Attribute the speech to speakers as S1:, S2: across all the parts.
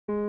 S1: SRI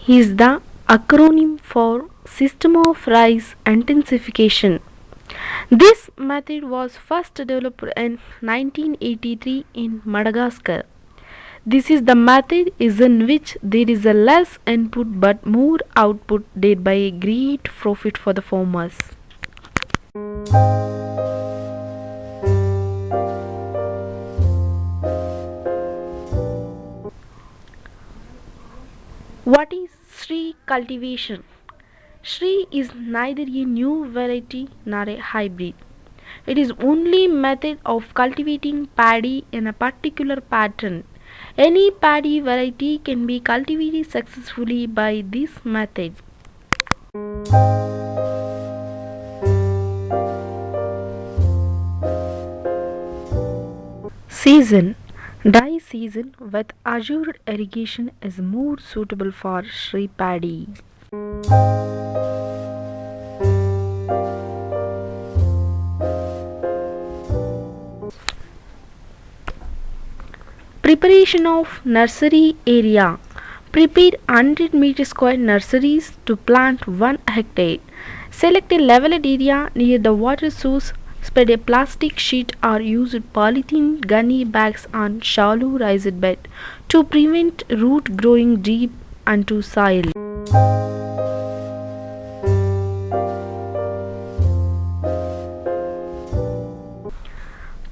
S1: is the acronym for System of Rise Intensification. This method was first developed in 1983 in Madagascar. This is the method is in which there is a less input but more output, thereby a great profit for the farmers. What is SRI cultivation? SRI is neither a new variety nor a hybrid. It is only method of cultivating paddy in a particular pattern. Any paddy variety can be cultivated successfully by this method. Season. Dry season with assured irrigation is more suitable for SRI paddy. Preparation of nursery area. Prepare 100 meter square nurseries to plant 1 hectare. Select a leveled area near the water source. Spread a plastic sheet or use polythene gunny bags on shallow raised bed to prevent root growing deep into soil.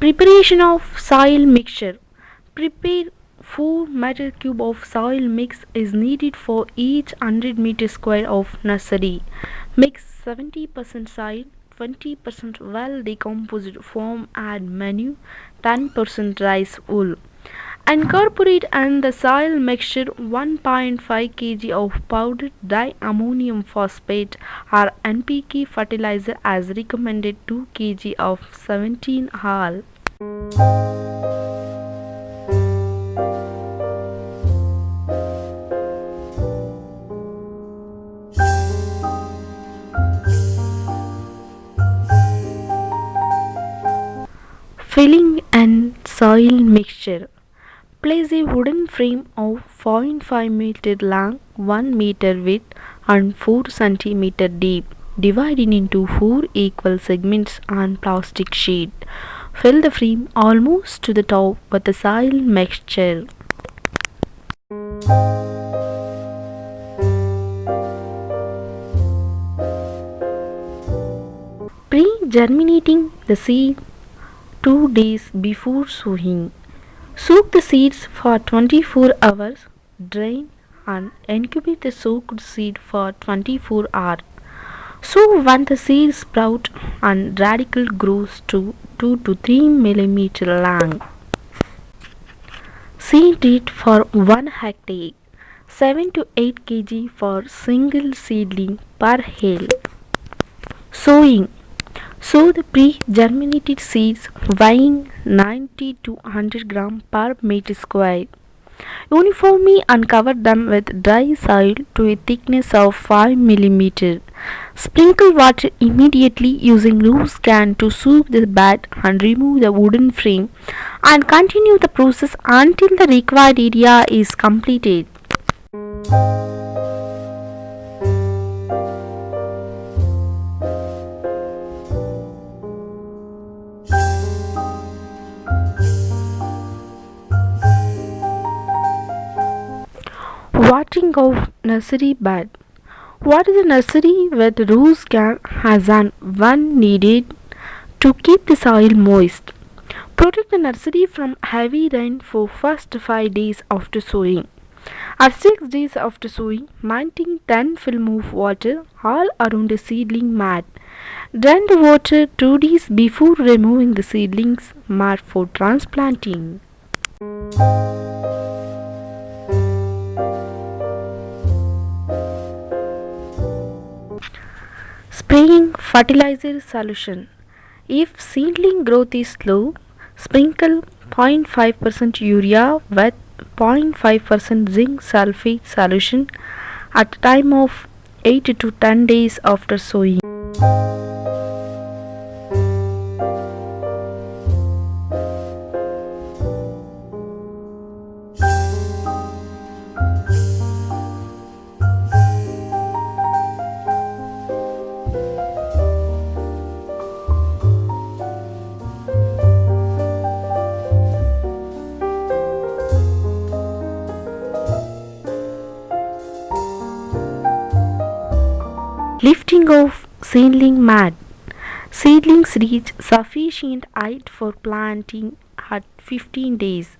S1: Preparation of soil mixture. Prepare 4 meter cube of soil mix is needed for each 100 meter square of nursery. Mix 70% soil, 20% well decomposed foam, add manure, 10% rice wool. Incorporate in the soil mixture 1.5 kg of powdered diammonium phosphate or NPK fertilizer as recommended, 2 kg of 17 HAL. Filling and soil mixture. Place a wooden frame of 0.5 meter long, 1 meter width and 4 centimeter deep, divided into 4 equal segments on plastic sheet. Fill the frame almost to the top with the soil mixture. Pre-germinating the seed 2 days before sowing. Soak the seeds for 24 hours, drain and incubate the soaked seed for 24 hours. Sow when the seed sprout and radicle grows to 2 to 3 mm long. Seed rate for 1 hectare, 7 to 8 kg for single seedling per hill. Sowing. Sow the pre-germinated seeds weighing 90 to 100 gram per meter square. Uniformly uncover them with dry soil to a thickness of 5 mm. Sprinkle water immediately using loose can to soak the bed and remove the wooden frame, and continue the process until the required area is completed. Watering of nursery bed. Water the nursery with rose can as and when needed to keep the soil moist. Protect the nursery from heavy rain for first 5 days after sowing. At 6 days after sowing, maintain 10 film of water all around the seedling mat. Drain the water 2 days before removing the seedlings mat for transplanting. Spraying fertilizer solution. If seedling growth is slow, sprinkle 0.5% urea with 0.5% zinc sulfate solution at a time of 8 to 10 days after sowing. Lifting of seedling mat. Seedlings reach sufficient height for planting at 15 days.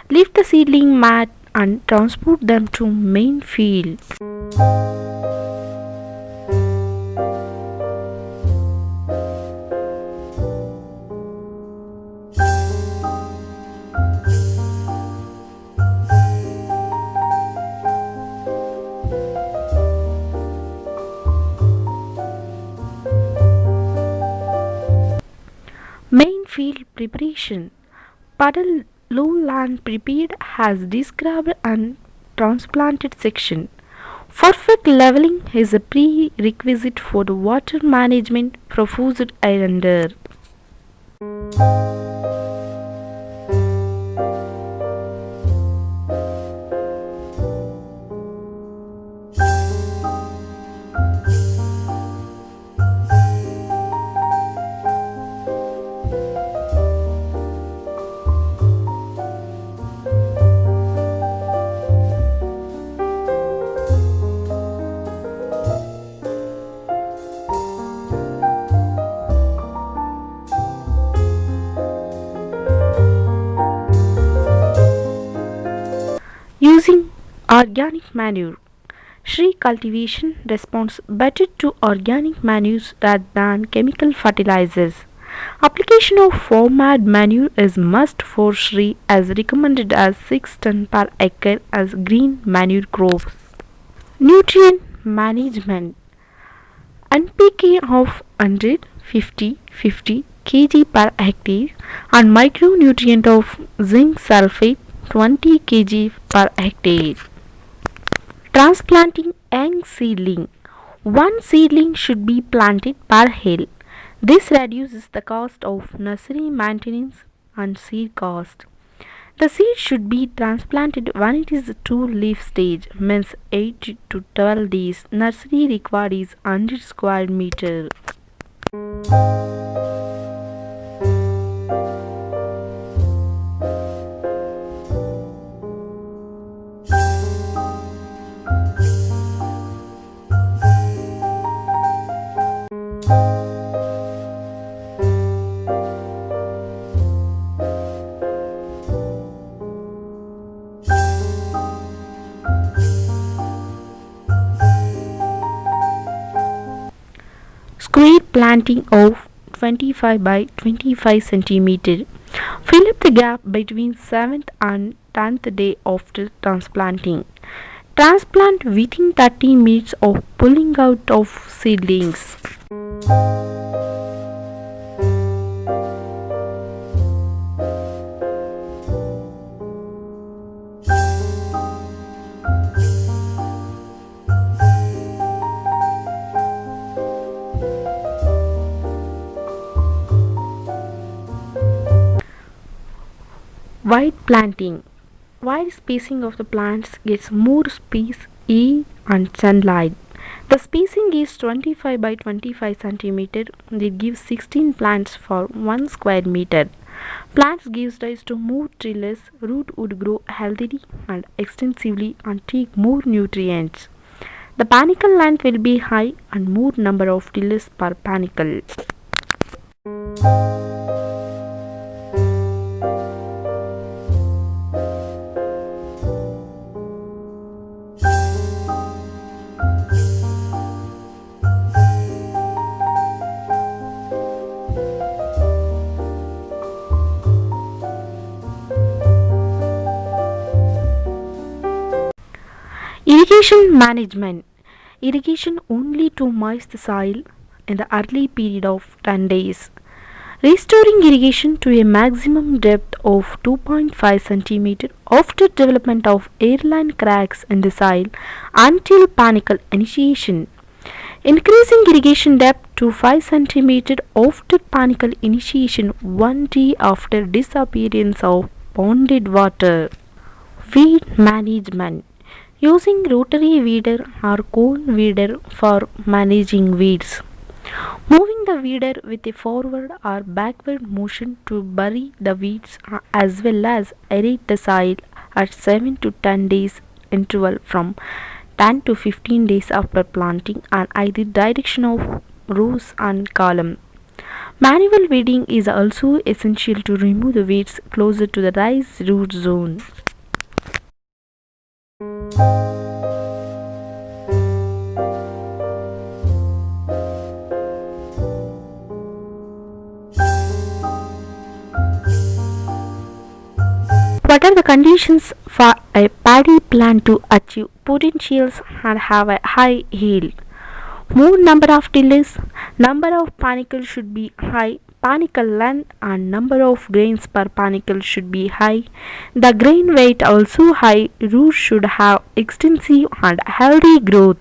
S1: Lift the seedling mat and transport them to main field. Main field preparation. Puddle lowland prepared has described and transplanted section. Perfect leveling is a prerequisite for the water management proposed under. Using organic manure. Tree cultivation responds better to organic manures rather than chemical fertilizers. Application of format manure is must for tree as recommended as 6 ton per acre as green manure crops. Nutrient management. NPK of 150 kg per hectare and micronutrient of zinc sulfate 20 kg per hectare. Transplanting young seedling. One seedling should be planted per hill. This reduces the cost of nursery maintenance and seed cost. The seed should be transplanted when it is two leaf stage, means 8 to 12 days. Nursery required is 100 square meter. Square planting of 25 by 25 centimeter. Fill up the gap between 7th and 10th day after transplanting. Transplant within 30 minutes of pulling out of seedlings. Wide planting. Wide spacing of the plants gets more space, air and sunlight. The spacing is 25 by 25 centimeter. It gives 16 plants for 1 square meter. Plants gives rise to more trellis. Root would grow healthily and extensively and take more nutrients. The panicle length will be high and more number of trellis per panicle. Irrigation management. Irrigation only to moist the soil in the early period of 10 days. Restoring irrigation to a maximum depth of 2.5 cm after development of airline cracks in the soil until panicle initiation. Increasing irrigation depth to 5 cm after panicle initiation 1 day after disappearance of ponded water. Weed management. Using rotary weeder or cone weeder for managing weeds. Moving the weeder with a forward or backward motion to bury the weeds as well as aerate the soil at 7 to 10 days interval from 10 to 15 days after planting and either direction of rows and column. Manual weeding is also essential to remove the weeds closer to the rice root zone. What are the conditions for a paddy plant to achieve potentials and have a high yield? More number of tillers, number of panicles should be high, panicle length and number of grains per panicle should be high. The grain weight also high, roots should have extensive and healthy growth.